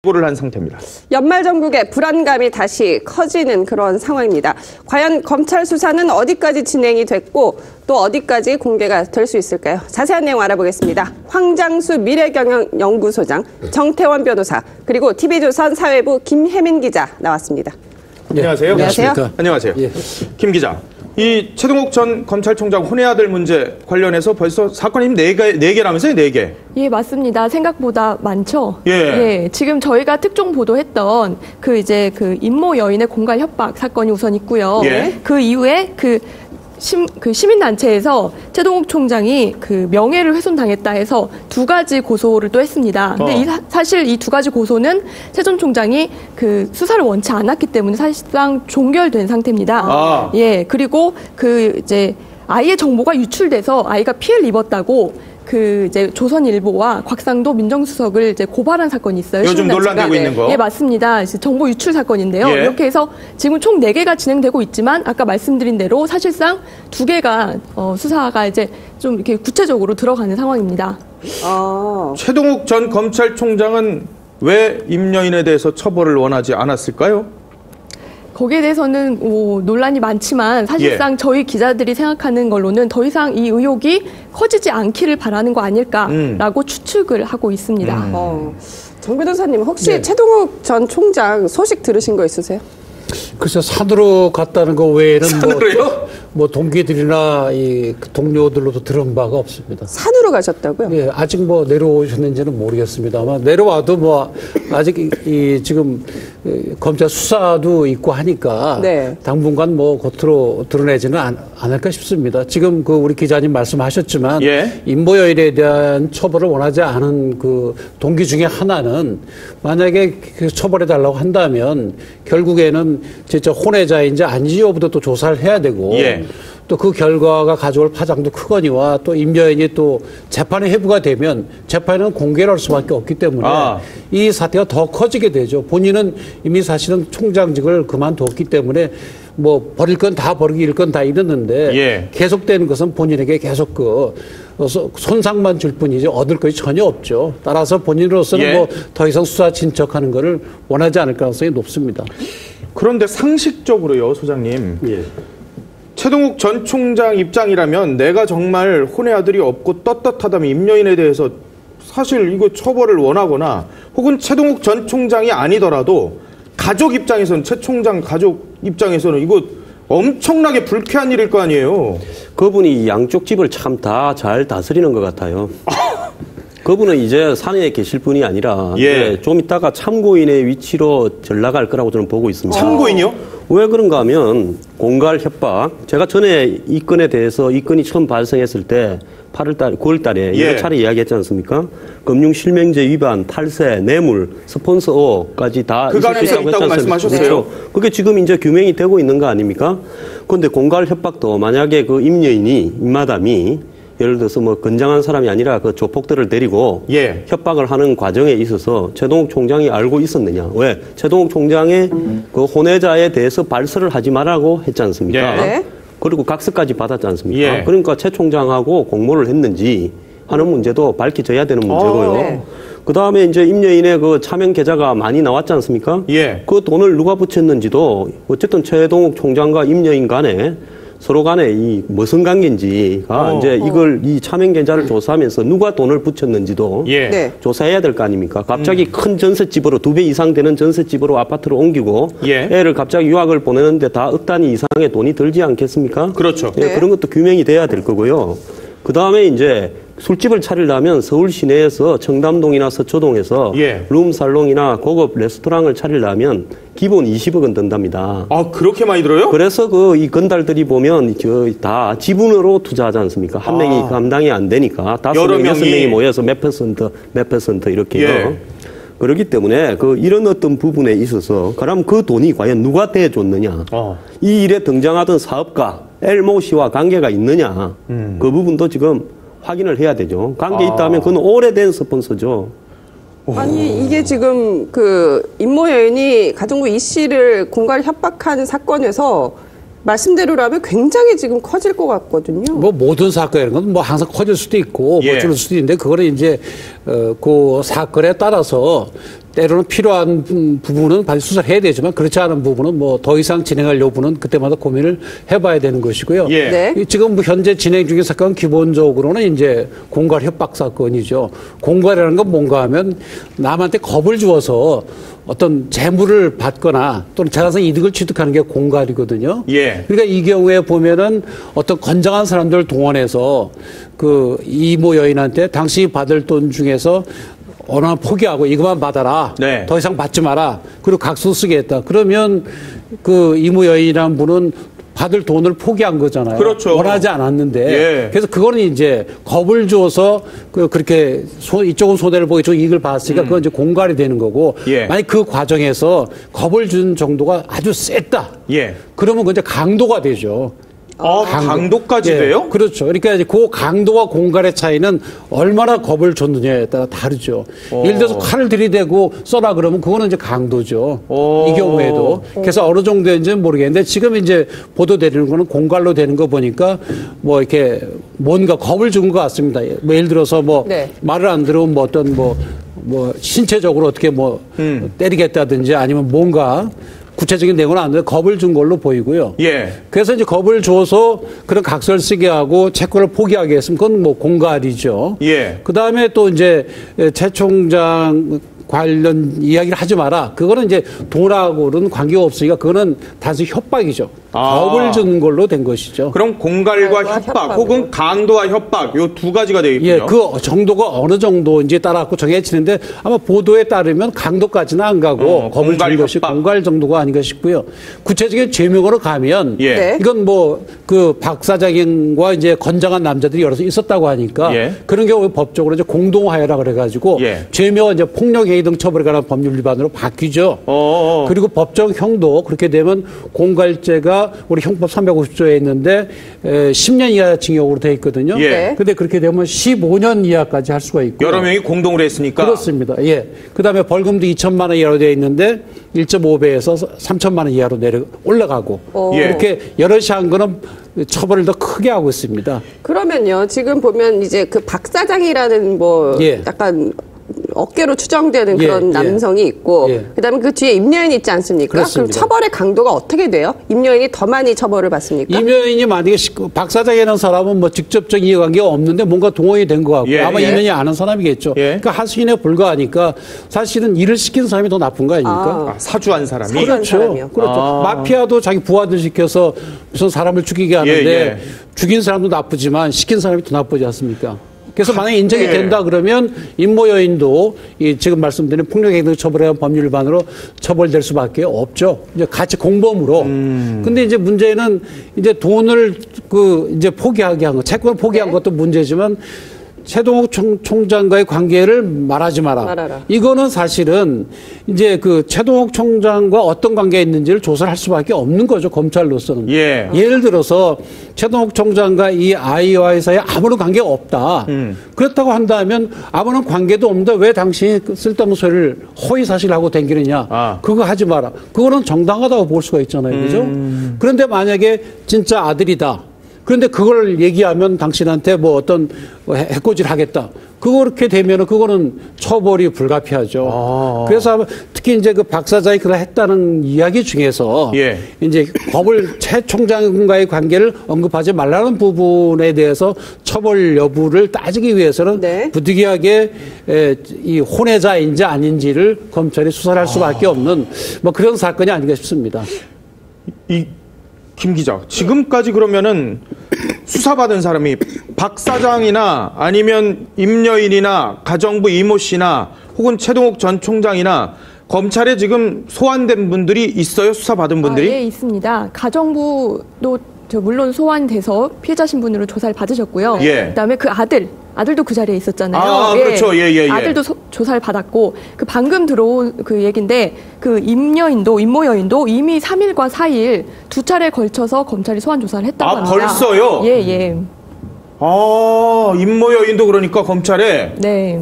보고를 한 상태입니다. 연말 전국의 불안감이 다시 커지는 그런 상황입니다. 과연 검찰 수사는 어디까지 진행이 됐고 또 어디까지 공개가 될 수 있을까요? 자세한 내용 알아보겠습니다. 황장수 미래경영연구소장, 정태원 변호사, 그리고 TV조선 사회부 김혜민 기자 나왔습니다. 안녕하세요. 안녕하세요. 안녕하세요. 예. 김 기자. 이 최동욱 전 검찰총장 혼외 아들 문제 관련해서 벌써 사건이 4개라면서요? 4개. 예, 맞습니다. 생각보다 많죠. 예. 예, 지금 저희가 특종 보도했던 그 임모 여인의 공갈 협박 사건이 우선 있고요. 예. 그 이후에 시민단체에서 최동욱 총장이 명예를 훼손당했다 해서 2가지 고소를 또 했습니다. 근데 사실 이 2가지 고소는 최 전 총장이 수사를 원치 않았기 때문에 사실상 종결된 상태입니다. 예, 그리고 아이의 정보가 유출돼서 아이가 피해를 입었다고 조선일보와 곽상도 민정수석을 고발한 사건이 있어요. 요즘 논란되고 있는 거. 예, 맞습니다. 정보 유출 사건인데요. 예. 이렇게 해서 지금 총 4개가 진행되고 있지만 아까 말씀드린 대로 사실상 2개가 수사가 좀 이렇게 구체적으로 들어가는 상황입니다. 최동욱 전 검찰총장은 왜 임여인에 대해서 처벌을 원하지 않았을까요? 거기에 대해서는 논란이 많지만 사실상 저희 기자들이 생각하는 걸로는 더 이상 이 의혹이 커지지 않기를 바라는 거 아닐까라고 추측을 하고 있습니다. 정 변호사님, 혹시 최동욱 전 총장 소식 들으신 거 있으세요? 글쎄, 산으로 갔다는 거 외에는 산으로요? 뭐 동기들이나 동료들로도 들은 바가 없습니다. 산으로 가셨다고요? 예, 아직 내려오셨는지는 모르겠습니다만 내려와도 아직 지금 검찰 수사도 있고 하니까 네. 당분간 겉으로 드러내지는 않을까 싶습니다. 지금 우리 기자님 말씀하셨지만 예. 임모여인에 대한 처벌을 원하지 않은 동기 중에 하나는 만약에 처벌해달라고 한다면 결국에는 진짜 혼외자인지 아닌지 여부도 또 조사를 해야 되고 예. 또 그 결과가 가져올 파장도 크거니와 또 임여인이 또 재판에 회부가 되면 재판은 공개를 할 수밖에 없기 때문에 이 사태가 더 커지게 되죠. 본인은 이미 사실은 총장직을 그만뒀기 때문에 버릴 건 다 버리고 잃을 건 다 잃었는데 예. 계속되는 것은 본인에게 계속 손상만 줄 뿐이지 얻을 것이 전혀 없죠. 따라서 본인으로서는 예. 더 이상 수사 진척하는 것을 원하지 않을 가능성이 높습니다. 그런데 상식적으로요, 소장님. 예. 최동욱 전 총장 입장이라면 내가 정말 혼외 아들이 없고 떳떳하다면 임여인에 대해서 사실 이거 처벌을 원하거나 혹은 최동욱 전 총장이 아니더라도 가족 입장에서는 최 총장 가족 입장에서는 이거 엄청나게 불쾌한 일일 거 아니에요. 그분이 양쪽 집을 참 다 잘 다스리는 것 같아요. 그분은 이제 산에 계실 분이 아니라 좀 이따가 참고인의 위치로 전락할 거라고 저는 보고 있습니다. 참고인이요? 왜 그런가 하면 공갈 협박. 제가 전에 이 건에 대해서 이 건이 처음 발생했을 때 9월 달에 여러 차례 이야기했지 않습니까? 금융실명제 위반, 탈세, 뇌물, 스폰서까지 다 그 가능성이 있다고 말씀하셨어요. 그렇죠. 그게 지금 이제 규명이 되고 있는 거 아닙니까? 그런데 공갈 협박도 만약에 임여인이, 임마담이 예를 들어서 건장한 사람이 아니라 조폭들을 데리고 협박을 하는 과정에 있어서 최동욱 총장이 알고 있었느냐. 왜? 최동욱 총장의 혼외자에 대해서 발설을 하지 말라고 했지 않습니까? 네. 그리고 각서까지 받았지 않습니까? 그러니까 최 총장하고 공모를 했는지 하는 문제도 밝혀져야 되는 문제고요. 네. 그 다음에 이제 임여인의 차명 계좌가 많이 나왔지 않습니까? 그 돈을 누가 붙였는지도 어쨌든 최동욱 총장과 임여인 간에 서로 간에 무슨 관계인지가 이 차명 계좌를 조사하면서 누가 돈을 붙였는지도 조사해야 될 거 아닙니까? 갑자기 큰 전셋집으로 2배 이상 되는 전셋집으로 아파트를 옮기고 애를 갑자기 유학을 보내는데 다 억 단위 이상의 돈이 들지 않겠습니까? 그렇죠. 그런 것도 규명이 돼야 될 거고요. 그 다음에 이제 술집을 차리려면 서울 시내에서 청담동이나 서초동에서 룸살롱이나 고급 레스토랑을 차리려면 기본 20억은 든답니다. 그렇게 많이 들어요? 그래서 이 건달들이 보면 다 지분으로 투자하지 않습니까? 한 명이 감당이 안 되니까 5명, 6명이 모여서 몇 퍼센트 이렇게요. 그렇기 때문에 이런 어떤 부분에 있어서 그럼 그 돈이 과연 누가 대줬느냐? 이 일에 등장하던 사업가 엘모 씨와 관계가 있느냐? 그 부분도 지금 확인을 해야 되죠. 관계 있다면 그건 오래된 스폰서죠. 아니, 이게 지금 임모 여인이 가정부 이 씨를 공갈 협박한 사건에서 말씀대로라면 굉장히 지금 커질 것 같거든요. 모든 사건이라는 건 항상 커질 수도 있고, 줄을 수도 있는데, 그거는 이제, 그 사건에 따라서 때로는 필요한 부분은 반드시 수사를 해야 되지만 그렇지 않은 부분은 뭐 더 이상 진행할 여부는 그때마다 고민을 해봐야 되는 것이고요. 예. 네. 지금 뭐 현재 진행 중인 사건은 기본적으로는 이제 공갈 협박 사건이죠. 공갈이라는 건 뭔가 하면 남한테 겁을 주어서 어떤 재물을 받거나 또는 재산상 이득을 취득하는 게 공갈이거든요. 예. 그러니까 이 경우에 보면은 어떤 건장한 사람들을 동원해서 그 이모 여인한테 당신이 받을 돈 중에서 어느 하나 포기하고 이것만 받아라. 네. 더 이상 받지 마라. 그리고 각수 쓰겠다. 그러면 그 이모 여인이라는 분은 받을 돈을 포기한 거잖아요. 그렇죠. 원하지 않았는데. 예. 그래서 그거는 이제 겁을 줘서 그렇게 이쪽은 손해를 보고 이쪽은 이익을 봤으니까 그건 이제 공갈이 되는 거고. 예. 만약 그 과정에서 겁을 준 정도가 아주 셌다. 예. 그러면 그건 이제 강도가 되죠. 강도까지 예, 돼요? 그렇죠. 그러니까 이제 그 강도와 공갈의 차이는 얼마나 겁을 줬느냐에 따라 다르죠. 예를 들어서 칼을 들이대고 써라 그러면 그거는 이제 강도죠. 이 경우에도. 그래서 어느 정도인지는 모르겠는데 지금 이제 보도되는 거는 공갈로 되는 거 보니까 뭐 이렇게 뭔가 겁을 준 것 같습니다. 뭐 예를 들어서 뭐 네. 말을 안 들으면 뭐 어떤 뭐 신체적으로 어떻게 뭐 때리겠다든지 아니면 뭔가 구체적인 내용은 안 되는데 겁을 준 걸로 보이고요. 예. 그래서 이제 겁을 줘서 그런 각서를 쓰게 하고 채권을 포기하게 했으면 그건 뭐 공갈이죠. 예. 그 다음에 또 이제 최 총장 관련 이야기를 하지 마라. 그거는 이제 돈하고는 관계가 없으니까 그거는 단순히 협박이죠. 겁을 주는 걸로 된 것이죠. 그럼 공갈과 협박 혹은 강도와 협박 요 두 가지가 되겠군요. 예, 그 정도가 어느 정도인지에 따라 갖고 정해지는데 아마 보도에 따르면 강도까지는 안 가고 겁을 주는 것이 협박. 공갈 정도가 아닌가 싶고요. 구체적인 죄명으로 가면 예. 네. 이건 뭐 그 박 사장과 이제 건장한 남자들이 여러 있었다고 하니까 예. 그런 경우에 법적으로 이제 공동화해라 그래가지고 예. 죄명은 이제 폭력행위 등 처벌에 관한 법률 위반으로 바뀌죠. 그리고 법정형도 그렇게 되면 공갈죄가 우리 형법 350조에 있는데 10년 이하 징역으로 돼 있거든요. 예. 근데 그렇게 되면 15년 이하까지 할 수가 있고 여러 명이 공동으로 했으니까. 그렇습니다. 예. 그다음에 벌금도 2천만 원 이하로 되어 있는데 1.5배에서 3천만 원 이하로 올라가고 예. 이렇게 여럿이 한 거는 처벌을 더 크게 하고 있습니다. 그러면요, 지금 보면 이제 그 박 사장이라는 뭐 예. 약간 어깨로 추정되는 예, 그런 예. 남성이 있고, 예. 그다음에 그 뒤에 임여인이 있지 않습니까? 그렇습니다. 그럼 처벌의 강도가 어떻게 돼요? 임여인이 더 많이 처벌을 받습니까? 임여인이 만약에 박 사장이라는 사람은 뭐 직접적 이해관계가 없는데 뭔가 동원이 된 것 같고 예, 아마 예. 임여인이 아는 사람이겠죠. 예. 그러니까 하수인에 불과하니까 사실은 일을 시킨 사람이 더 나쁜 거 아닙니까? 사주한 사람이. 사주한 그렇죠. 사람이요. 그렇죠. 마피아도 자기 부하들 시켜서 무슨 사람을 죽이게 하는데 예. 죽인 사람도 나쁘지만 시킨 사람이 더 나쁘지 않습니까? 그래서 만약에 인정이 예. 된다 그러면 임모 여인도 이 지금 말씀드린 폭력행위 등 처벌에 의한 법률 위반으로 처벌될 수밖에 없죠. 이제 같이 공범으로. 근데 이제 문제는 이제 돈을 이제 포기하게 한 거, 채권을 포기한 네. 것도 문제지만 최동욱 총장과의 관계를 말하지 마라. 말아라. 이거는 사실은 이제 그 최동욱 총장과 어떤 관계가 있는지를 조사를 할 수밖에 없는 거죠, 검찰로서는. 예. 예를 들어서 최동욱 총장과 이 아이와의 사이에 아무런 관계가 없다. 그렇다고 한다면 아무런 관계도 없는데 왜 당신이 쓸데없는 소리를 허위 사실하고 댕기느냐. 그거 하지 마라. 그거는 정당하다고 볼 수가 있잖아요. 그죠? 그런데 만약에 진짜 아들이다. 그런데 그걸 얘기하면 당신한테 뭐 어떤 해코지를 하겠다. 그렇게 되면은 그거는 처벌이 불가피하죠. 그래서 특히 이제 그 박 사장이 그걸 했다는 이야기 중에서 예. 이제 최 총장과의 관계를 언급하지 말라는 부분에 대해서 처벌 여부를 따지기 위해서는 네. 부득이하게 이 혼외자인지 아닌지를 검찰이 수사를 할 수밖에 없는 뭐 그런 사건이 아닌가 싶습니다. 김 기자, 지금까지 그러면은 수사받은 사람이 박 사장이나 아니면 임여인이나 가정부 이모 씨나 혹은 최동욱 전 총장이나 검찰에 지금 소환된 분들이 있어요? 수사받은 분들이? 예, 있습니다. 가정부도 물론 소환돼서 피해자 신분으로 조사를 받으셨고요. 예. 그다음에 그 아들도 그 자리에 있었잖아요. 그렇죠. 예. 아들도 조사를 받았고 그 방금 들어온 그 얘기인데 그 임모 여인도 이미 3일과 4일 두 차례 걸쳐서 검찰이 소환 조사를 했다고 합니다. 벌써요? 예. 임모 여인도 그러니까 검찰에? 네.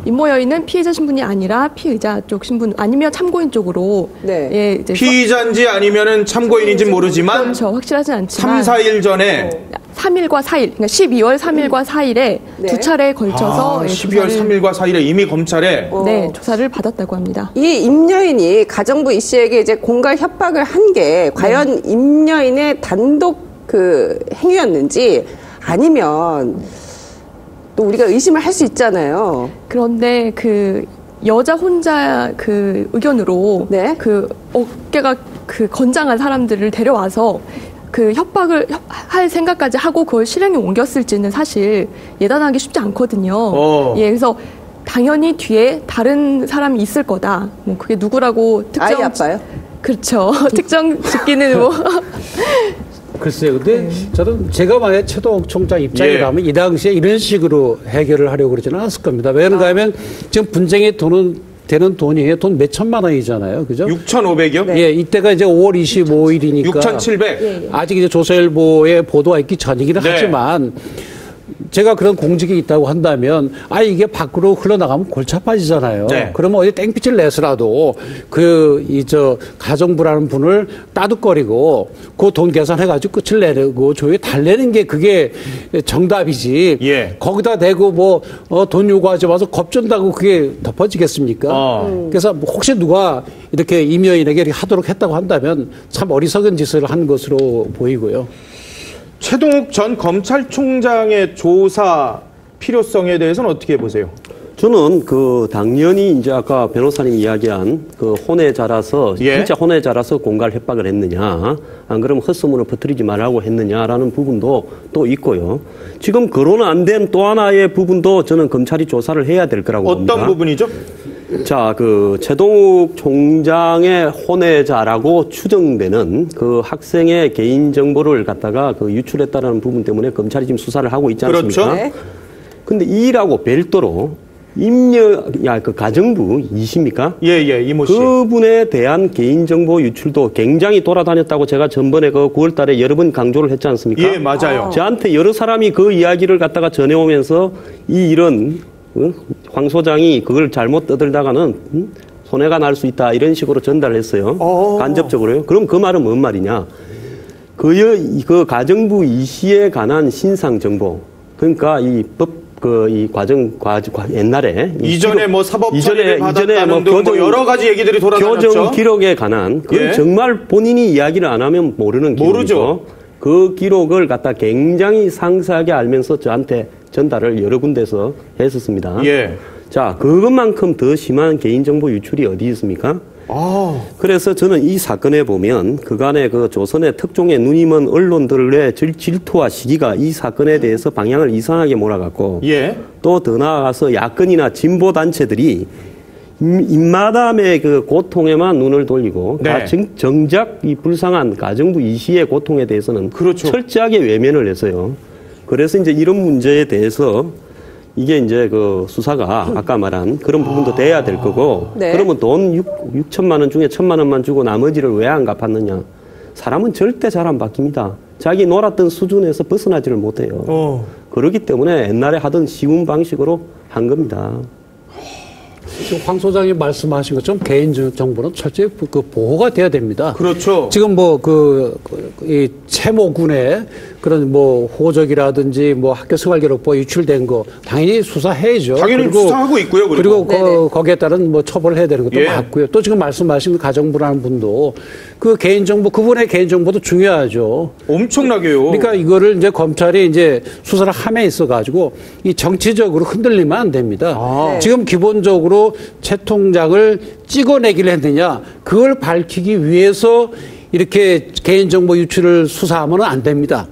임모 여인은 피해자 신분이 아니라 피의자 쪽 신분 아니면 참고인 쪽으로 네. 예, 이제 피의자인지 아니면은 참고인인지 모르지만 그렇죠. 확실하진 않지만 3, 4일 전에 3일과 4일, 그러니까 12월 3일과 4일에 네. 두 차례에 걸쳐서 12월 3일과 4일에 이미 검찰에 네, 조사를 받았다고 합니다. 이 임여인이 가정부 이 씨에게 이제 공갈 협박을 한 게 과연 임여인의 단독 그 행위였는지 아니면 또 우리가 의심을 할 수 있잖아요. 그런데 그 여자 혼자 그 의견으로 네. 그 어깨가 그 건장한 사람들을 데려와서 그 협박을 할 생각까지 하고 그걸 실행에 옮겼을지는 사실 예단하기 쉽지 않거든요. 예, 그래서 당연히 뒤에 다른 사람이 있을 거다. 뭐 그게 누구라고 아이 아빠요? 그렇죠. 특정 짓기는 뭐. 글쎄요. 근데 저는 제가 만약에 최동욱 총장 입장이라면 이 당시에 이런 식으로 해결을 하려고 그러지는 않았을 겁니다. 왜냐하면 하면 지금 분쟁의 되는 돈이 돈 몇 천만 원이잖아요. 그죠? 6,500이요? 예, 이때가 이제 5월 25일이니까 6,700. 아직 이제 조선일보의 보도가 있기 전이기는 하지만 제가 그런 공직이 있다고 한다면 이게 밖으로 흘러나가면 골치 아파지잖아요. 네. 그러면 어디 땡빛을 내서라도 가정부라는 분을 따득거리고 그 돈 계산해가지고 끝을 내고 조용히 달래는 게 그게 정답이지. 예. 거기다 대고 돈 요구하지 마서 겁준다고 그게 덮어지겠습니까? 그래서 혹시 누가 이렇게 임여인에게 이렇게 하도록 했다고 한다면 참 어리석은 짓을 한 것으로 보이고요. 최동욱 전 검찰총장의 조사 필요성에 대해서는 어떻게 보세요? 저는 당연히 이제 아까 변호사님 이야기한 혼에 자라서 진짜 혼에 자라서 공갈 협박을 했느냐, 안 그러면 헛소문을 퍼뜨리지 말라고 했느냐라는 부분도 또 있고요. 지금 거론 안 된 또 하나의 부분도 저는 검찰이 조사를 해야 될 거라고 봅니다. 어떤 부분이죠? 자, 최동욱 총장의 혼외자라고 추정되는 학생의 개인 정보를 갖다가 유출했다라는 부분 때문에 검찰이 지금 수사를 하고 있지 않습니까? 그렇죠. 근데 이라고 별도로 가정부 이십니까? 예, 이모 씨. 그분에 대한 개인정보 유출도 굉장히 돌아다녔다고 제가 전번에 9월 달에 여러 번 강조를 했지 않습니까? 예, 맞아요. 저한테 여러 사람이 그 이야기를 갖다가 전해오면서 이런 황 소장이 그걸 잘못 떠들다가는 손해가 날 수 있다 이런 식으로 전달을 했어요. 간접적으로요. 그럼 그 말은 뭔 말이냐? 가정부 이시에 관한 신상 정보. 그러니까 옛날에 이전에 사법 처리를 받았다는 등 여러 가지 얘기들이 돌아다녔죠. 교정 기록에 관한 그건 정말 본인이 이야기를 안 하면 모르는 기록이죠. 모르죠. 그 기록을 갖다 굉장히 상세하게 알면서 저한테 전달을 여러 군데서 했었습니다. 자, 그것만큼 더 심한 개인정보 유출이 어디 있습니까? 그래서 저는 이 사건에 보면 그간의 조선의 특종의 눈이 먼 언론들의 질투와 시기가 이 사건에 대해서 방향을 이상하게 몰아갔고 또 더 나아가서 야권이나 진보 단체들이 입마담의 고통에만 눈을 돌리고 정작 이 불쌍한 가정부 이시의 고통에 대해서는 철저하게 외면을 해서요. 그래서 이제 이런 문제에 대해서 이게 이제 수사가 아까 말한 그런 부분도 돼야 될 거고 그러면 돈 6천만 원 중에 1,000만 원만 주고 나머지를 왜 안 갚았느냐. 사람은 절대 잘 안 바뀝니다. 자기 놀았던 수준에서 벗어나지를 못해요. 그렇기 때문에 옛날에 하던 쉬운 방식으로 한 겁니다. 지금 황 소장이 말씀하신 것처럼 개인 정보는 철저히 보호가 돼야 됩니다. 그렇죠. 지금 이 채모군의 그런 호적이라든지 학교 생활기록부 유출된 거 당연히 수사해야죠. 당연히 수사하고 있고요. 그리고 거기에 따른 처벌을 해야 되는 것도 맞고요. 또 지금 말씀하신 가정부라는 분도 그분의 개인정보도 중요하죠. 엄청나게요. 그러니까 이거를 이제 검찰이 이제 수사를 함에 있어가지고 이 정치적으로 흔들리면 안 됩니다. 지금 기본적으로 최 통장을 찍어내기를 했느냐, 그걸 밝히기 위해서 이렇게 개인정보 유출을 수사하면 안 됩니다.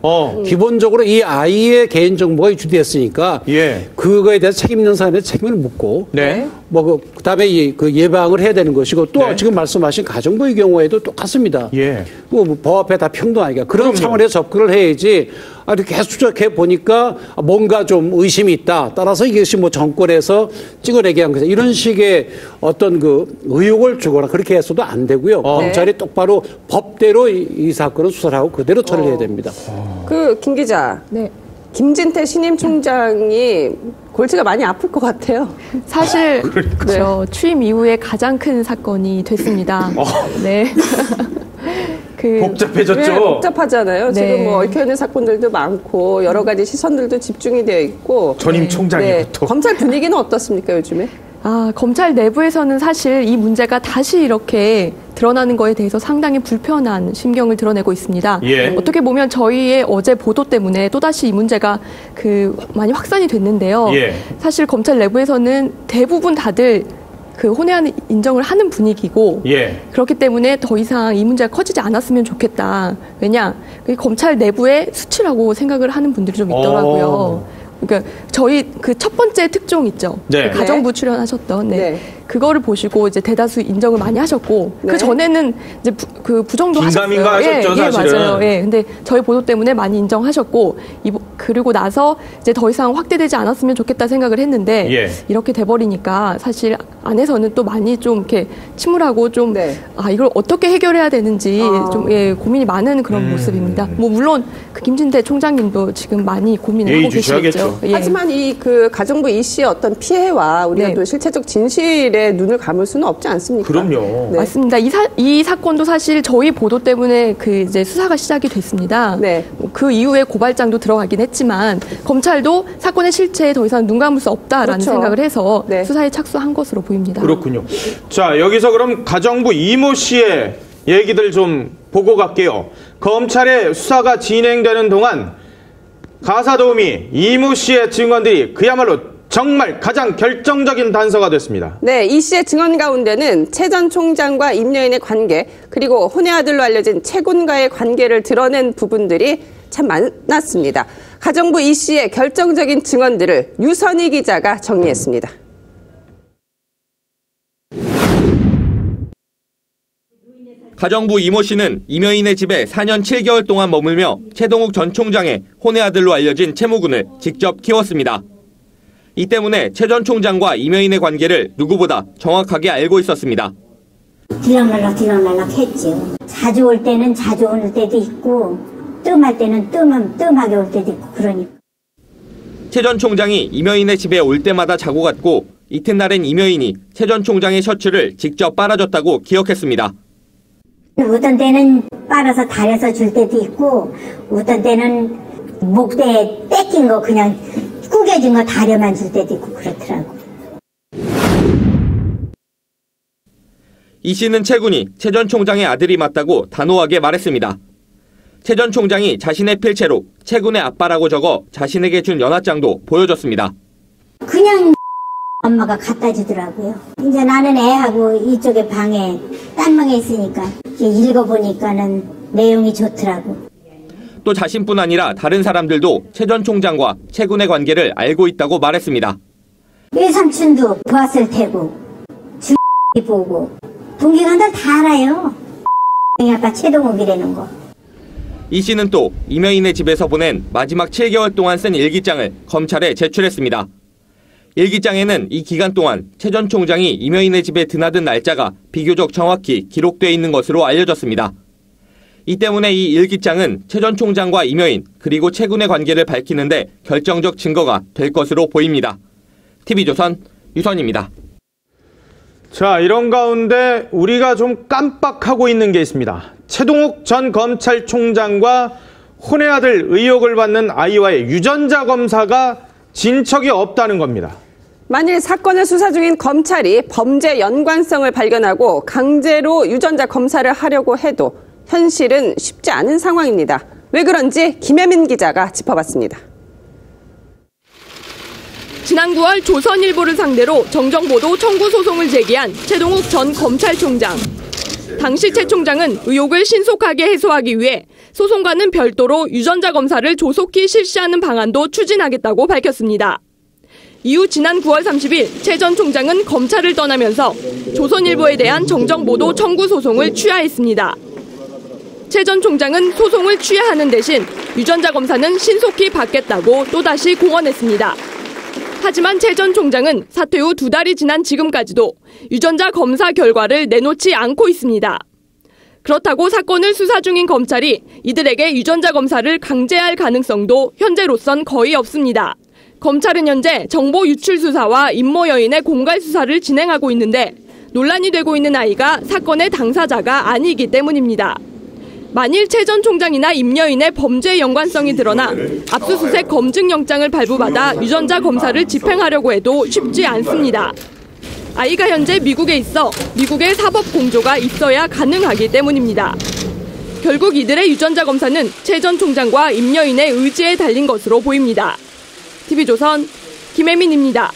기본적으로 이 아이의 개인정보가 유출됐으니까 그거에 대해서 책임 있는 사람의 책임을 묻고 그다음에 예방을 해야 되는 것이고 또 지금 말씀하신 가정부의 경우에도 똑같습니다. 법 앞에 다 평등하니까 그런 차원에서 접근을 해야지 이렇게 수적해 보니까 뭔가 좀 의심이 있다. 따라서 이것이 정권에서 찍어내게 한 거죠. 이런 식의 어떤 의혹을 주거나 그렇게 해서도 안 되고요. 검찰이 똑바로 법대로 이 사건을 수사를 하고 그대로 처리해야 됩니다. 김 기자. 김진태 신임 총장이 골치가 많이 아플 것 같아요. 사실 저 취임 이후에 가장 큰 사건이 됐습니다. 네. 복잡해졌죠. 네, 복잡하잖아요. 네. 지금 뭐 얽혀있는 사건들도 많고 여러 가지 시선들도 집중이 되어 있고. 전임 총장이부터. 검찰 분위기는 어떻습니까, 요즘에? 검찰 내부에서는 사실 이 문제가 다시 이렇게 드러나는 거에 대해서 상당히 불편한 심경을 드러내고 있습니다. 예. 어떻게 보면 저희의 어제 보도 때문에 또다시 이 문제가 많이 확산이 됐는데요. 예. 사실 검찰 내부에서는 대부분 다들 혼외한 인정을 하는 분위기고 예. 그렇기 때문에 더 이상 이 문제가 커지지 않았으면 좋겠다. 왜냐? 검찰 내부의 수치라고 생각을 하는 분들이 좀 있더라고요. 그러니까 저희 첫 번째 특종 있죠. 네. 가정부 출연하셨던 네. 그거를 보시고 이제 대다수 인정을 많이 하셨고 네. 그 전에는 이제 부정도 하셨어요. 긴가민가 하셨죠, 사실은. 맞아요. 예. 근데 저희 보도 때문에 많이 인정하셨고 그리고 나서 이제 더 이상 확대되지 않았으면 좋겠다 생각을 했는데 예. 이렇게 돼버리니까 사실 안에서는 또 많이 좀 이렇게 침울하고 좀 네. 이걸 어떻게 해결해야 되는지 좀 고민이 많은 그런 모습입니다. 뭐 물론 김진태 총장님도 지금 많이 고민을 하고 계시겠죠. 예. 하지만 이 가정부 이 씨의 어떤 피해와 우리가 네. 또 실체적 진실에 눈을 감을 수는 없지 않습니까? 그럼요. 네. 맞습니다. 이 사건도 사실 저희 보도 때문에 이제 수사가 시작이 됐습니다. 네. 그 이후에 고발장도 들어가긴 했지만 검찰도 사건의 실체에 더 이상 눈 감을 수 없다라는 그렇죠. 생각을 해서 네. 수사에 착수한 것으로 보입니다. 그렇군요. 자, 여기서 그럼 가정부 이모 씨의 얘기들 좀 보고 갈게요. 검찰의 수사가 진행되는 동안 가사도우미 이모 씨의 증언들이 그야말로 정말 가장 결정적인 단서가 됐습니다. 네, 이 씨의 증언 가운데는 최 전 총장과 임여인의 관계, 그리고 혼외 아들로 알려진 최 군과의 관계를 드러낸 부분들이 참 많았습니다. 가정부 이 씨의 결정적인 증언들을 유선희 기자가 정리했습니다. 가정부 이모 씨는 임여인의 집에 4년 7개월 동안 머물며 최동욱 전 총장의 혼외 아들로 알려진 채무군을 직접 키웠습니다. 이 때문에 최 전 총장과 임여인의 관계를 누구보다 정확하게 알고 있었습니다. 들락날락 했죠. 자주 올 때는 자주 올 때도 있고 뜸할 때는 뜸하게 올 때도 있고 그러니까. 최 전 총장이 임여인의 집에 올 때마다 자고 갔고 이튿날엔 임여인이 최 전 총장의 셔츠를 직접 빨아줬다고 기억했습니다. 어떤 때는 빨아서 달에서 줄 때도 있고 어떤 때는 목대에 뺏긴 거 그냥 구겨진 거 다려만 줄 때도 있고 그렇더라고. 이 씨는 최 군이 최 전 총장의 아들이 맞다고 단호하게 말했습니다. 최 전 총장이 자신의 필체로 최 군의 아빠라고 적어 자신에게 준 연하장도 보여줬습니다. 그냥 엄마가 갖다 주더라고요. 이제 나는 애하고 이쪽에 방에 딴 방에 있으니까 읽어보니까는 내용이 좋더라고. 또 자신뿐 아니라 다른 사람들도 최 전 총장과 최 군의 관계를 알고 있다고 말했습니다. 외삼촌도 보았을 테고 주이 보고 동기간들 다 알아요. 아빠 최동욱이라는 거. 이 씨는 또 임여인의 집에서 보낸 마지막 7개월 동안 쓴 일기장을 검찰에 제출했습니다. 일기장에는 이 기간 동안 최 전 총장이 임여인의 집에 드나든 날짜가 비교적 정확히 기록돼 있는 것으로 알려졌습니다. 이 때문에 이 일기장은 최 전 총장과 임여인 그리고 최 군의 관계를 밝히는데 결정적 증거가 될 것으로 보입니다. TV조선 유선입니다. 자, 이런 가운데 우리가 좀 깜빡하고 있는 게 있습니다. 최동욱 전 검찰총장과 혼외 아들 의혹을 받는 아이와의 유전자 검사가 진척이 없다는 겁니다. 만일 사건을 수사 중인 검찰이 범죄 연관성을 발견하고 강제로 유전자 검사를 하려고 해도 현실은 쉽지 않은 상황입니다. 왜 그런지 김혜민 기자가 짚어봤습니다. 지난 9월 조선일보를 상대로 정정보도 청구 소송을 제기한 최동욱 전 검찰총장. 당시 최 총장은 의혹을 신속하게 해소하기 위해 소송과는 별도로 유전자 검사를 조속히 실시하는 방안도 추진하겠다고 밝혔습니다. 이후 지난 9월 30일 최 전 총장은 검찰을 떠나면서 조선일보에 대한 정정보도 청구 소송을 취하했습니다. 최 전 총장은 소송을 취하하는 대신 유전자 검사는 신속히 받겠다고 또다시 공언했습니다. 하지만 최 전 총장은 사퇴 후 2달이 지난 지금까지도 유전자 검사 결과를 내놓지 않고 있습니다. 그렇다고 사건을 수사 중인 검찰이 이들에게 유전자 검사를 강제할 가능성도 현재로선 거의 없습니다. 검찰은 현재 정보 유출 수사와 임모 여인의 공갈 수사를 진행하고 있는데 논란이 되고 있는 아이가 사건의 당사자가 아니기 때문입니다. 만일 최 전 총장이나 임 여인의 범죄 연관성이 드러나 압수수색 검증영장을 발부받아 유전자 검사를 집행하려고 해도 쉽지 않습니다. 아이가 현재 미국에 있어 미국의 사법 공조가 있어야 가능하기 때문입니다. 결국 이들의 유전자 검사는 최 전 총장과 임 여인의 의지에 달린 것으로 보입니다. TV조선 김혜민입니다.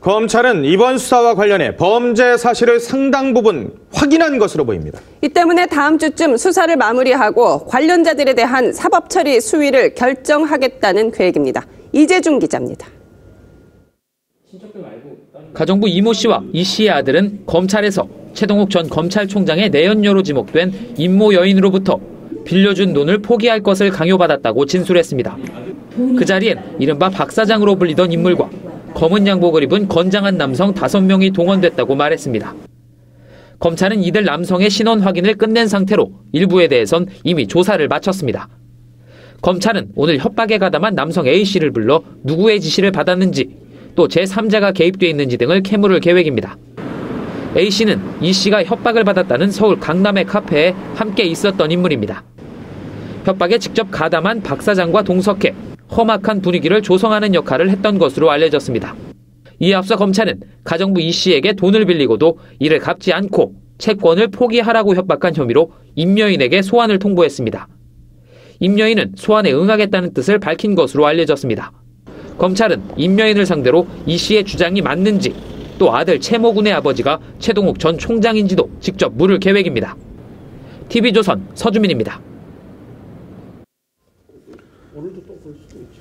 검찰은 이번 수사와 관련해 범죄 사실을 상당 부분 확인한 것으로 보입니다. 이 때문에 다음 주쯤 수사를 마무리하고 관련자들에 대한 사법 처리 수위를 결정하겠다는 계획입니다. 이재중 기자입니다. 가정부 이모 씨와 이 씨의 아들은 검찰에서 최동욱 전 검찰총장의 내연녀로 지목된 임모 여인으로부터 빌려준 돈을 포기할 것을 강요받았다고 진술했습니다. 그 자리엔 이른바 박 사장으로 불리던 인물과 검은 양복을 입은 건장한 남성 5명이 동원됐다고 말했습니다. 검찰은 이들 남성의 신원 확인을 끝낸 상태로 일부에 대해선 이미 조사를 마쳤습니다. 검찰은 오늘 협박에 가담한 남성 A씨를 불러 누구의 지시를 받았는지 또 제3자가 개입돼 있는지 등을 캐물을 계획입니다. A씨는 이씨가 협박을 받았다는 서울 강남의 카페에 함께 있었던 인물입니다. 협박에 직접 가담한 박 사장과 동석해 험악한 분위기를 조성하는 역할을 했던 것으로 알려졌습니다. 이에 앞서 검찰은 가정부 이씨에게 돈을 빌리고도 이를 갚지 않고 채권을 포기하라고 협박한 혐의로 임 여인에게 소환을 통보했습니다. 임 여인은 소환에 응하겠다는 뜻을 밝힌 것으로 알려졌습니다. 검찰은 임 여인을 상대로 이 씨의 주장이 맞는지 또 아들 최모 군의 아버지가 최동욱 전 총장인지도 직접 물을 계획입니다. TV조선 서주민입니다.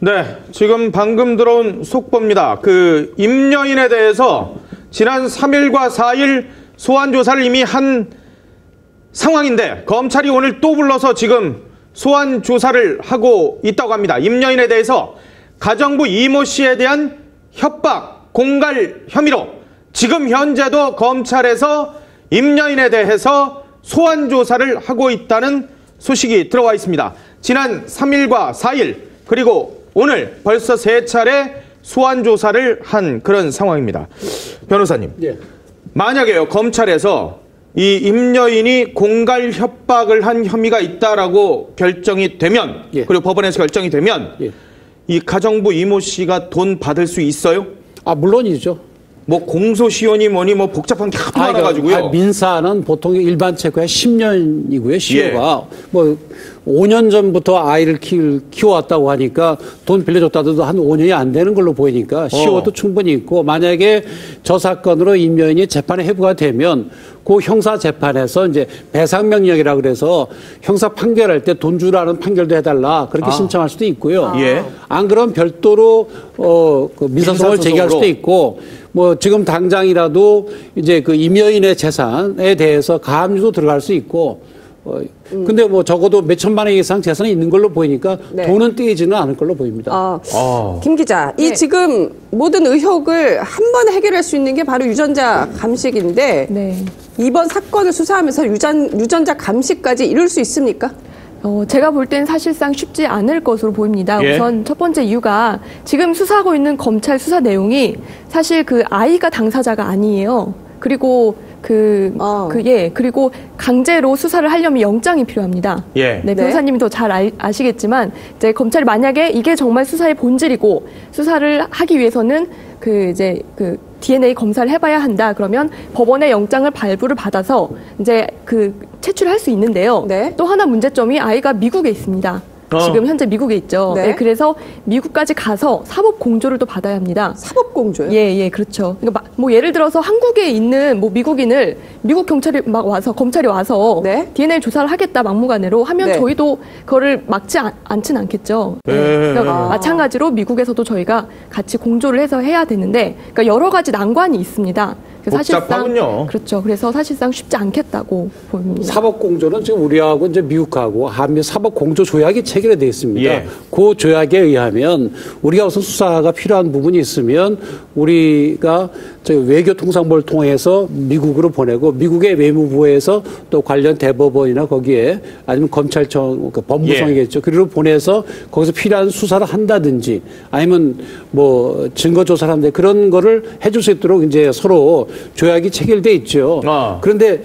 네, 지금 방금 들어온 속보입니다. 임 여인에 대해서 지난 3일과 4일 소환 조사를 이미 한 상황인데 검찰이 오늘 또 불러서 지금 소환 조사를 하고 있다고 합니다. 임 여인에 대해서 가정부 이모 씨에 대한 협박, 공갈 혐의로 지금 현재도 검찰에서 임 여인에 대해서 소환 조사를 하고 있다는 소식이 들어와 있습니다. 지난 3일과 4일 그리고 오늘 벌써 3차례 소환 조사를 한 그런 상황입니다. 변호사님, 예. 만약에요 검찰에서 이 임 여인이 공갈 협박을 한 혐의가 있다라고 결정이 되면 예. 그리고 법원에서 결정이 되면 예. 이 가정부 이모 씨가 돈 받을 수 있어요? 물론이죠. 뭐 공소시효니 뭐니 뭐 복잡한 게 하도 많아가지고요. 민사는 보통 일반 채권의 10년이고요. 시효가 뭐 5년 전부터 아이를 키워왔다고 하니까 돈 빌려줬다도 한 5년이 안 되는 걸로 보이니까 시효도 충분히 있고 만약에 저 사건으로 임 여인이 재판에 회부가 되면 그 형사 재판에서 이제 배상 명령이라 그래서 형사 판결할 때 돈 주라는 판결도 해달라 그렇게 신청할 수도 있고요. 안 그러면 별도로 그 민사소송을 제기할 수도 있고 뭐 지금 당장이라도 이제 그 임 여인의 재산에 대해서 가압류도 들어갈 수 있고 근데 뭐 적어도 몇 천만 원 이상 재산이 있는 걸로 보이니까 돈은 떼이지는 않을 걸로 보입니다. 김 기자, 이 지금 모든 의혹을 한 번에 해결할 수 있는 게 바로 유전자 감식인데 이번 사건을 수사하면서 유전자 감식까지 이룰 수 있습니까? 제가 볼 땐 사실상 쉽지 않을 것으로 보입니다. 우선 첫 번째 이유가 지금 수사하고 있는 검찰 수사 내용이 사실 그 아이가 당사자가 아니에요. 그리고 그리고 강제로 수사를 하려면 영장이 필요합니다. 변호사님이 더 잘 아시겠지만 이제 검찰이 만약에 이게 정말 수사의 본질이고 수사를 하기 위해서는 그 DNA 검사를 해봐야 한다. 그러면 법원의 영장을 발부를 받아서 이제 채취를 할 수 있는데요. 또 하나 문제점이 아이가 미국에 있습니다. 지금 현재 미국에 있죠. 그래서 미국까지 가서 사법 공조를 또 받아야 합니다. 사법 공조요? 예, 그렇죠. 그러니까 뭐 예를 들어서 한국에 있는 뭐 미국인을 미국 경찰이 검찰이 와서 DNA 조사를 하겠다 막무가내로 하면 저희도 그거를 막지 않진 않겠죠. 그러니까 마찬가지로 미국에서도 저희가 같이 공조를 해서 해야 되는데, 그러니까 여러 가지 난관이 있습니다. 복잡하군요. 그렇죠. 그래서 사실상 쉽지 않겠다고 봅니다. 사법공조는 지금 우리하고 이제 미국하고 한미 사법공조 조약이 체결되어 있습니다. 예. 그 조약에 의하면 우리가 우선 수사가 필요한 부분이 있으면 우리가 외교통상부를 통해서 미국으로 보내고 미국의 외무부에서 또 관련 대법원이나 거기에 아니면 검찰청, 법무성이겠죠. 그리로 보내서 거기서 필요한 수사를 한다든지 아니면 뭐 증거조사를 하는데 그런 거를 해줄 수 있도록 이제 서로 조약이 체결돼 있죠. 그런데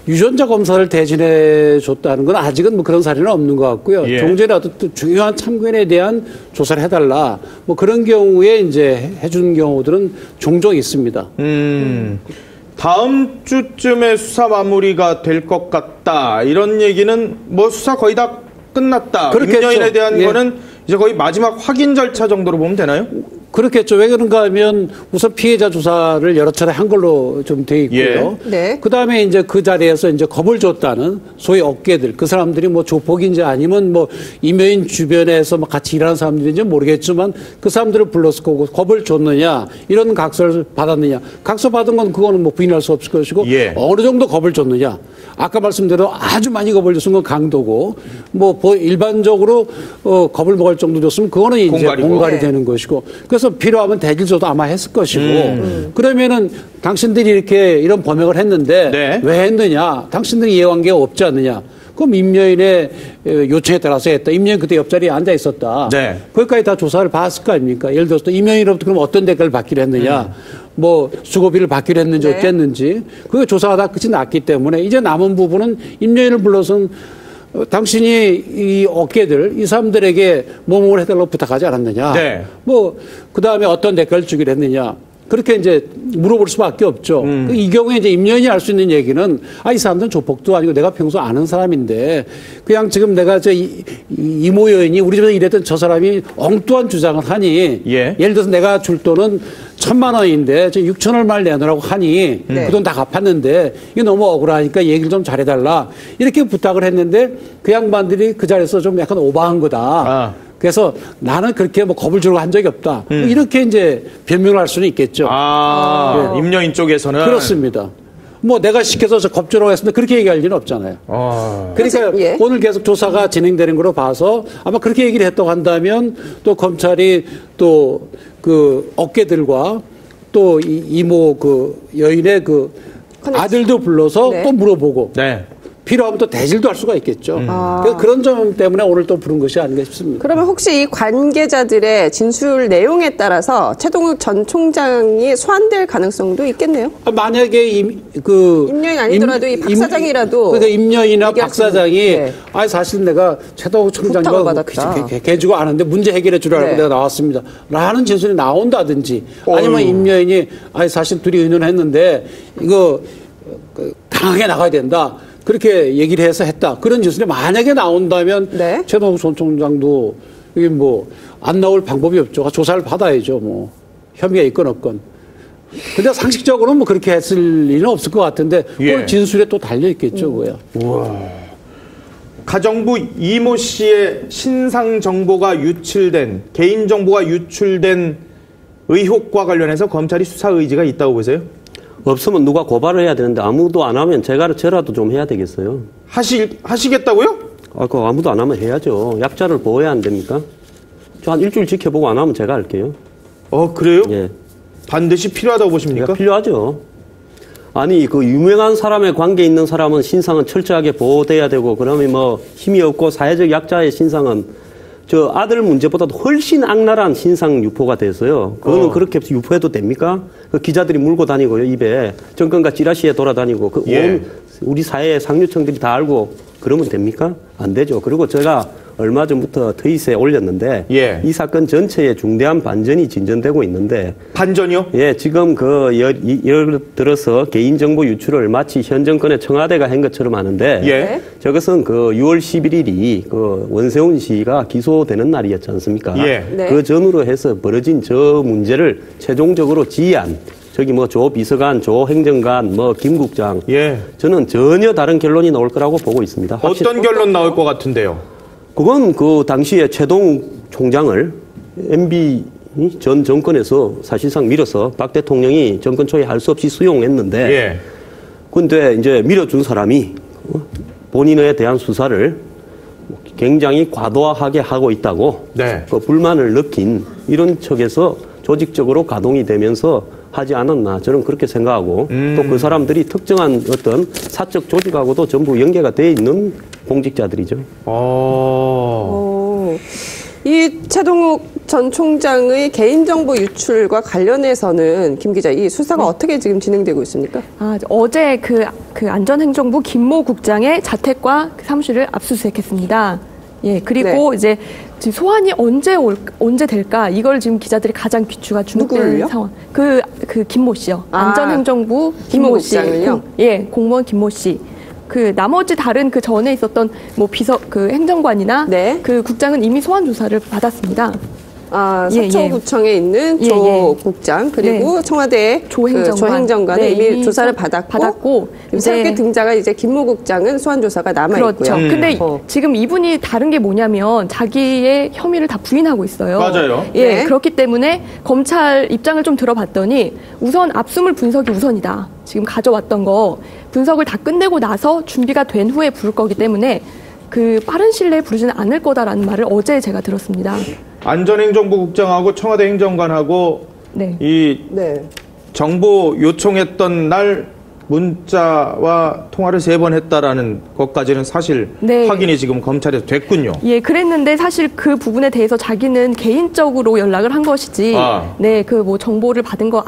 유전자 검사를 대신해 줬다는 건 아직은 뭐 그런 사례는 없는 것 같고요. 예. 종전에 어떤 중요한 참고인에 대한 조사를 해달라. 뭐 그런 경우에 이제 해준 경우들은 종종 있습니다. 다음 주쯤에 수사 마무리가 될 것 같다. 이런 얘기는 뭐 수사 거의 다 끝났다. 임여인에 대한 거는 이제 거의 마지막 확인 절차 정도로 보면 되나요? 그렇겠죠. 왜 그런가 하면 우선 피해자 조사를 여러 차례 한 걸로 좀 돼 있고요. 예. 네. 그 다음에 이제 그 자리에서 이제 겁을 줬다는 소위 업계들, 그 사람들이 뭐 조폭인지 아니면 뭐 임여인 주변에서 뭐 같이 일하는 사람들인지 모르겠지만 그 사람들을 불렀을 거고 겁을 줬느냐, 이런 각서를 받았느냐. 각서 받은 건 그거는 뭐 부인할 수 없을 것이고 예. 어느 정도 겁을 줬느냐. 아까 말씀대로 아주 많이 겁을 줬으면 건 강도고 뭐 일반적으로 겁을 먹을 정도 줬으면 그거는 이제 공갈이 되는 것이고 그래서 필요하면 대질조도 아마 했을 것이고 그러면은 당신들이 이렇게 이런 범행을 했는데 왜 했느냐? 당신들이 이해관계가 없지 않느냐? 그럼 임여인의 요청에 따라서 했다. 임여인 그때 옆자리에 앉아 있었다. 거기까지 다 조사를 봤을 거 아닙니까? 예를 들어서 임여인으로부터 그럼 어떤 대가를 받기로 했느냐? 뭐 수고비를 받기로 했는지 어땠는지 그게 조사가 다 끝이 났기 때문에 이제 남은 부분은 임여인을 불러서는 당신이 이 업계들, 이 사람들에게 뭐뭐 해달라고 부탁하지 않았느냐. 뭐, 그 다음에 어떤 대가를 주기로 했느냐. 그렇게 이제 물어볼 수밖에 없죠. 이 경우에 이제 임여인이 알 수 있는 얘기는 이 사람들은 조폭도 아니고 내가 평소 아는 사람인데 그냥 지금 내가 이모 여인이 우리 집에서 일했던 저 사람이 엉뚱한 주장을 하니 예를 들어서 내가 줄 돈은 1,000만 원인데 6천 원만 내놓으라고 하니 그 돈 다 갚았는데 이게 너무 억울하니까 얘기를 좀 잘해달라 이렇게 부탁을 했는데 그 양반들이 그 자리에서 좀 약간 오버한 거다. 그래서 나는 그렇게 뭐 겁을 주려고 한 적이 없다. 뭐 이렇게 이제 변명을 할 수는 있겠죠. 임여인 쪽에서는. 그렇습니다. 뭐 내가 시켜서 겁 주려고 했는데 그렇게 얘기할 리는 없잖아요. 그러니까 오늘 계속 조사가 진행되는 걸로 봐서 아마 그렇게 얘기를 했다고 한다면 또 검찰이 또 그 업계들과 또 이모 그 여인의 그 아들도 불러서 또 물어보고 필요하면 또 대질도 할 수가 있겠죠. 그래서 그런 점 때문에 오늘 또 부른 것이 아닌가 싶습니다. 그러면 혹시 이 관계자들의 진술 내용에 따라서 최동욱 전 총장이 소환될 가능성도 있겠네요? 만약에 임여인 아니더라도 이 박 사장이라도 그러니까 임여인이나 박 사장이 사실 내가 최동욱 총장과 개주고 아는데 문제 해결해 주라고 내가 나왔습니다. 라는 진술이 나온다든지 아니면 임여인이 사실 둘이 의논했는데 이거 강하게 나가야 된다. 그렇게 얘기를 해서 했다. 그런 진술이 만약에 나온다면 최동욱 전 총장도 이게 뭐 안 나올 방법이 없죠. 조사를 받아야죠. 뭐 혐의가 있건 없건. 근데 상식적으로는 뭐 그렇게 했을 리는 없을 것 같은데 그걸 진술에 또 달려 있겠죠. 그거야. 우와. 가정부 이모 씨의 신상 정보가 유출된 개인 정보가 유출된 의혹과 관련해서 검찰이 수사 의지가 있다고 보세요? 없으면 누가 고발을 해야 되는데 아무도 안 하면 저라도 좀 해야 되겠어요. 하시겠다고요? 그거 아무도 안 하면 해야죠. 약자를 보호해야 안 됩니까? 저 한 일주일 지켜보고 안 하면 제가 할게요. 그래요? 반드시 필요하다고 보십니까? 필요하죠. 아니 그 유명한 사람의 관계 있는 사람은 신상은 철저하게 보호돼야 되고 그러면 뭐 힘이 없고 사회적 약자의 신상은 저 아들 문제보다도 훨씬 악랄한 신상 유포가 돼서요. 그거는 그렇게 유포해도 됩니까? 그 기자들이 물고 다니고요, 입에. 정권과 찌라시에 돌아다니고, 온 우리 사회의 상류층들이 다 알고 그러면 됩니까? 안 되죠. 그리고 제가 얼마 전부터 트윗에 올렸는데, 이 사건 전체에 중대한 반전이 진전되고 있는데. 반전이요? 지금 예를 들어서 개인정보 유출을 마치 현 정권의 청와대가 한 것처럼 하는데, 저것은 6월 11일이 원세훈 씨가 기소되는 날이었지 않습니까? 그 전후로 해서 벌어진 저 문제를 최종적으로 지휘한 조 비서관, 조 행정관, 김국장. 저는 전혀 다른 결론이 나올 거라고 보고 있습니다. 어떤 결론 나올 것 같은데요? 그건 당시에 최동욱 총장을 MB 전 정권에서 사실상 밀어서 박 대통령이 정권 초에 할 수 없이 수용했는데 근데 이제 밀어준 사람이 본인에 대한 수사를 굉장히 과도하게 하고 있다고 그 불만을 느낀 이런 측에서 조직적으로 가동이 되면서 하지 않았나 저는 그렇게 생각하고 또 그 사람들이 특정한 어떤 사적 조직하고도 전부 연계가 되어 있는 공직자들이죠. 이 최동욱 전 총장의 개인정보 유출과 관련해서는 김 기자, 이 수사가 어떻게 지금 진행되고 있습니까? 어제 그 안전행정부 김모 국장의 자택과 그 사무실을 압수수색했습니다. 예, 그리고 이제 지금 소환이 언제 될까? 이걸 지금 기자들이 가장 귀추가 주목되는 상황. 그 김모 씨요. 안전행정부 김모 씨. 국장을요? 공무원 김모 씨. 그 나머지 다른 그 전에 있었던 뭐 그 행정관이나 그 국장은 이미 소환 조사를 받았습니다. 서초구청에 있는 조 국장 그리고 청와대 조 행정관은 이미 조사를 받았고 새롭게 등장한 이제 김모 국장은 소환 조사가 남아 있고요. 그렇죠. 근데 지금 이분이 다른 게 뭐냐면 자기의 혐의를 다 부인하고 있어요. 맞아요. 그렇기 때문에 검찰 입장을 좀 들어봤더니 우선 압수물 분석이 우선이다. 지금 가져왔던 거 분석을 다 끝내고 나서 준비가 된 후에 부를 거기 때문에 그 빠른 시일 내에 부르지는 않을 거다라는 말을 어제 제가 들었습니다. 안전행정부 국장하고 청와대 행정관하고 이 정보 요청했던 날 문자와 통화를 3번 했다라는 것까지는 사실 확인이 지금 검찰에서 됐군요. 그랬는데 사실 그 부분에 대해서 자기는 개인적으로 연락을 한 것이지, 그 뭐 정보를 받은 건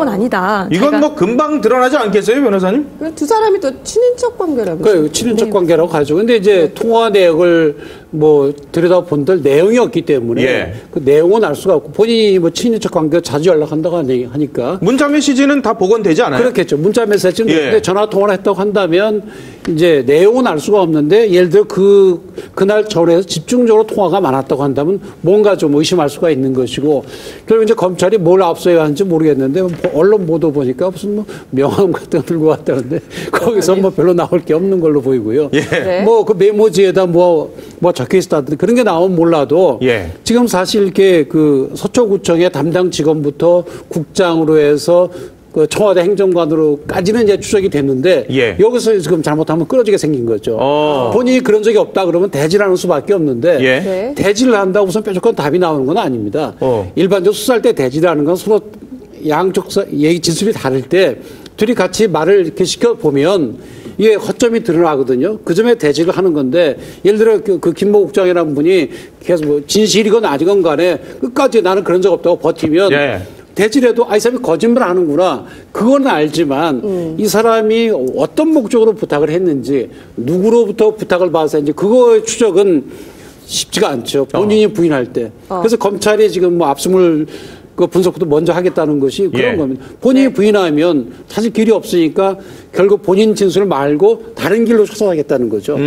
아니다. 이건 뭐 금방 드러나지 않겠어요, 변호사님? 두 사람이 또 친인척 관계라면서요? 친인척 관계라고 하죠. 근데 이제 통화 내역을 뭐 들여다본들 내용이 없기 때문에 그 내용은 알 수가 없고 본인이 뭐 친인척 관계 자주 연락한다고 하니까 문자 메시지는 다 복원되지 않아요? 그렇겠죠. 문자 메시지는 근데 전화 통화를 했다고 한다면 이제 내용은 알 수가 없는데 예를 들어 그날 전에서 집중적으로 통화가 많았다고 한다면 뭔가 좀 의심할 수가 있는 것이고 결국 이제 검찰이 뭘 압수해야 하는지 모르겠는데 언론 보도 보니까 무슨 뭐 명함 같은 거 들고 왔다는데 거기서 뭐 별로 나올 게 없는 걸로 보이고요. 뭐 그 메모지에다 뭐 적혀 있다든지 그런 게 나오면 몰라도 지금 사실 이렇게 그 서초구청의 담당 직원부터 국장으로 해서 그 청와대 행정관으로까지는 이제 추적이 됐는데 여기서 지금 잘못하면 끊어지게 생긴 거죠. 본인이 그런 적이 없다 그러면 대질하는 수밖에 없는데 대질을 한다고 우선 뾰족한 답이 나오는 건 아닙니다. 일반적으로 수사할 때 대질하는 건 서로 양쪽 얘기 진술이 다를 때 둘이 같이 말을 이렇게 시켜보면 이게 허점이 드러나거든요. 그 점에 대질을 하는 건데 예를 들어 그 김모 국장이라는 분이 계속 뭐 진실이건 아니건 간에 끝까지 나는 그런 적 없다고 버티면 대질해도 이 사람이 거짓말을 하는구나. 그건 알지만 이 사람이 어떤 목적으로 부탁을 했는지 누구로부터 부탁을 받아서 했는지 그거의 추적은 쉽지가 않죠. 본인이 부인할 때. 그래서 검찰이 지금 뭐 압수물 그 분석도 먼저 하겠다는 것이 그런 겁니다. 본인이 부인하면 사실 길이 없으니까 결국 본인 진술을 말고 다른 길로 수사하겠다는 거죠.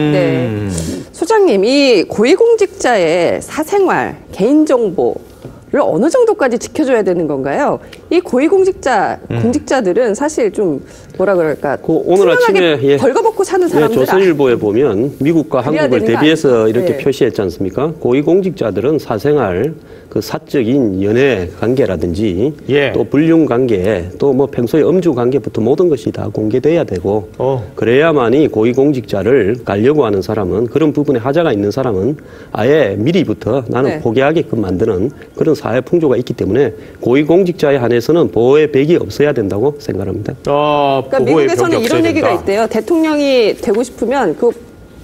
소장님, 이 고위공직자의 사생활, 개인정보를 어느 정도까지 지켜줘야 되는 건가요? 이 공직자들은 사실 좀 뭐라 그럴까? 오늘 아침에 벌거벗고 사는 사람들 조선일보에 보면 미국과 한국을 대비해서 이렇게 표시했지 않습니까? 고위공직자들은 사생활, 그 사적인 연애 관계라든지 또 불륜 관계, 또 뭐 평소에 음주 관계부터 모든 것이 다 공개돼야 되고 그래야만이 고위공직자를 가려고 하는 사람은 그런 부분에 하자가 있는 사람은 아예 미리부터 나는 포기하게끔 만드는 그런 사회 풍조가 있기 때문에 고위공직자에 한해서는 보호의 벽이 없어야 된다고 생각합니다. 그러니까 미국에서는 이런 얘기가 있대요. 대통령이 되고 싶으면 그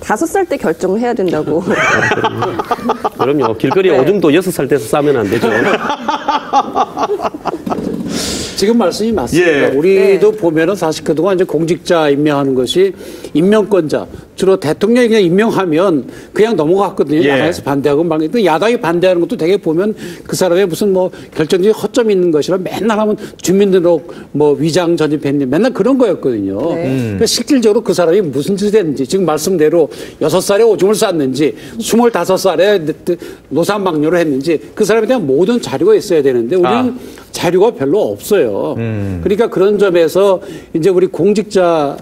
5살 때 결정을 해야 된다고. 그럼요. 길거리에 오줌도 6살 때서 싸면 안 되죠. 지금 말씀이 맞습니다. 우리도 보면은 사실 그동안 이제 공직자 임명하는 것이 임명권자, 주로 대통령이 그냥 임명하면 그냥 넘어갔거든요. 야당에서 반대하고 막. 야당이 반대하는 것도 되게 보면 그 사람의 무슨 뭐 결정적인 허점이 있는 것이라 맨날 하면 주민등록 뭐 위장 전입했니 맨날 그런 거였거든요. 그러니까 실질적으로 그 사람이 무슨 짓을 했는지 지금 말씀대로 6살에 오줌을 쌌는지 25살에 노산방뇨를 했는지 그 사람에 대한 모든 자료가 있어야 되는데 우리는 자료가 별로 없어요. 그러니까 그런 점에서 이제 우리 공직자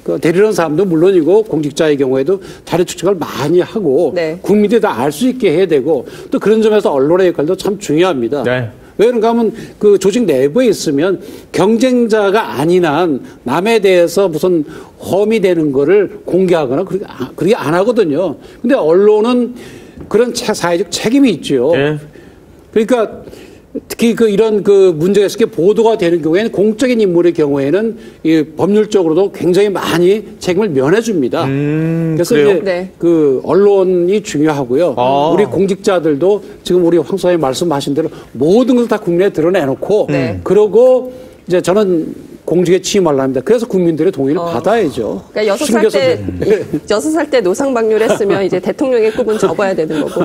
그 데리는 사람도 물론이고 공직자의 경우에도 다리 축적을 많이 하고 네. 국민들이 다 알 수 있게 해야 되고 또 그런 점에서 언론의 역할도 참 중요합니다. 네. 왜 그런가 하면 그 조직 내부에 있으면 경쟁자가 아닌 한 남에 대해서 무슨 험이 되는 거를 공개하거나 그렇게 안 하거든요. 근데 언론은 그런 사회적 책임이 있죠. 네. 그러니까 특히 이런 문제가 있을 때 보도가 되는 경우에는 공적인 인물의 경우에는 이 법률적으로도 굉장히 많이 책임을 면해줍니다. 그래서 그래요? 이제 네. 언론이 중요하고요. 우리 공직자들도 지금 우리 황 소장님 말씀하신 대로 모든 것을 다 국민에 드러내놓고 네. 그러고 이제 저는 공직에 취임하려 합니다. 그래서 국민들의 동의를 받아야죠. 그러니까 6살 때 노상방뇨했으면 이제 대통령의 꿈은 접어야 되는 거고.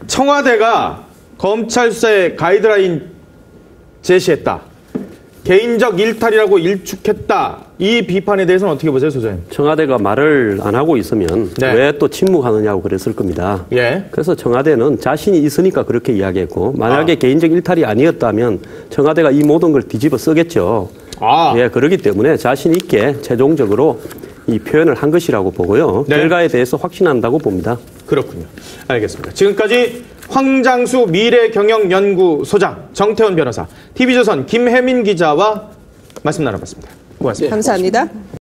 청와대가 검찰 수사에 가이드라인 제시했다. 개인적 일탈이라고 일축했다. 이 비판에 대해서는 어떻게 보세요, 소장님? 청와대가 말을 안 하고 있으면 네. 왜 또 침묵하느냐고 그랬을 겁니다. 예. 그래서 청와대는 자신이 있으니까 그렇게 이야기했고 만약에 개인적 일탈이 아니었다면 청와대가 이 모든 걸 뒤집어 쓰겠죠. 예, 그렇기 때문에 자신 있게 최종적으로 이 표현을 한 것이라고 보고요. 네. 결과에 대해서 확신한다고 봅니다. 그렇군요. 알겠습니다. 지금까지 황장수 미래경영연구소장, 정태원 변호사, TV조선 김혜민 기자와 말씀 나눠봤습니다. 고맙습니다. 감사합니다.